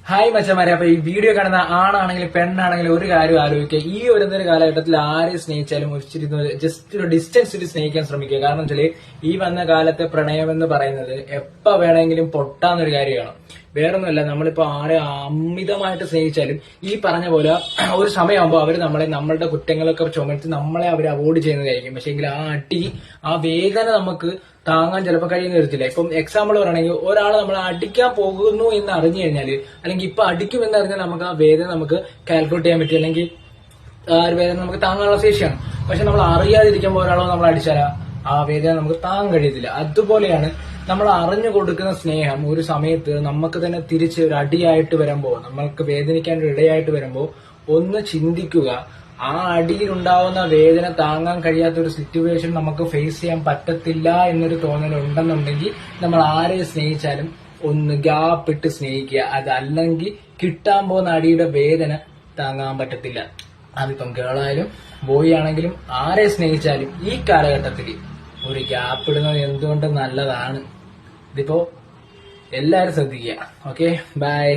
Hi മച്ചന്മാരെ, അപ്പൊ ഈ വീഡിയോ കാണുന്ന ആണാണെങ്കിലും പെണ്ണാണെങ്കിലും ഒരു കാര്യം ആലോചിക്കുക. ഈ ഒരു കാലഘട്ടത്തിൽ ആരെ സ്നേഹിച്ചാലും ജസ്റ്റ് ഒരു ഡിസ്റ്റൻസ് സ്നേഹിക്കാൻ ശ്രമിക്കുക. കാരണം വെച്ചാല് ഈ വന്ന കാലത്തെ പ്രണയം എന്ന് പറയുന്നത് എപ്പ വേണമെങ്കിലും പൊട്ടാന്നൊരു കാര്യമാണ്. വേറൊന്നുമല്ല, നമ്മളിപ്പോ ആരെ അമിതമായിട്ട് സ്നേഹിച്ചാലും ഈ പറഞ്ഞ പോലെ ഒരു സമയമാകുമ്പോൾ അവർ നമ്മളുടെ കുറ്റങ്ങളൊക്കെ ചുമത്തി നമ്മളെ അവർ അവോയ്ഡ് ചെയ്യുന്നതായിരിക്കും. പക്ഷെ എങ്കിൽ ആ അടി, ആ വേദന നമുക്ക് താങ്ങാൻ ചിലപ്പോൾ കഴിയുന്ന വരത്തില്ല. ഇപ്പം എക്സാമ്പിൾ പറയുകയാണെങ്കിൽ ഒരാൾ നമ്മൾ അടിക്കാൻ പോകുന്നു എന്ന് അറിഞ്ഞു കഴിഞ്ഞാൽ, അല്ലെങ്കിൽ ഇപ്പൊ അടിക്കുമെന്ന് അറിഞ്ഞാൽ നമുക്ക് ആ വേദന നമുക്ക് കാൽക്കുലേറ്റ് ചെയ്യാൻ പറ്റും, അല്ലെങ്കിൽ ആ ഒരു വേദന നമുക്ക് താങ്ങാനുള്ള ശേഷിയാണ്. പക്ഷെ നമ്മൾ അറിയാതിരിക്കുമ്പോൾ ഒരാളോ നമ്മൾ അടിച്ചാൽ ആ വേദന നമുക്ക് താങ്ങാൻ കഴിയത്തില്ല. അതുപോലെയാണ് നമ്മൾ അറിഞ്ഞു കൊടുക്കുന്ന സ്നേഹം ഒരു സമയത്ത് നമുക്ക് തന്നെ തിരിച്ച് ഒരു അടിയായിട്ട് വരുമ്പോൾ, നമ്മൾക്ക് വേദനിക്കാൻ ഒരു ഇടയായിട്ട് വരുമ്പോൾ ഒന്ന് ചിന്തിക്കുക. ആ അടിയിലുണ്ടാവുന്ന വേദന താങ്ങാൻ കഴിയാത്ത ഒരു സിറ്റുവേഷൻ നമുക്ക് ഫേസ് ചെയ്യാൻ പറ്റത്തില്ല എന്നൊരു തോന്നൽ ഉണ്ടെന്നുണ്ടെങ്കിൽ നമ്മൾ ആരെ സ്നേഹിച്ചാലും ഒന്ന് ഗ്യാപ്പ് ഇട്ട് സ്നേഹിക്കുക. അതല്ലെങ്കിൽ കിട്ടാൻ പോകുന്ന അടിയുടെ വേദന താങ്ങാൻ പറ്റത്തില്ല. അതിപ്പം ഗേളായാലും ബോയ് ആണെങ്കിലും ആരെ സ്നേഹിച്ചാലും ഈ കാലഘട്ടത്തിൽ ഒരു ഗ്യാപ്പ് ഇടുന്നത് എന്തുകൊണ്ട് നല്ലതാണ്. ഇതിപ്പോ എല്ലാരും ശ്രദ്ധിക്കുക. Okay, by.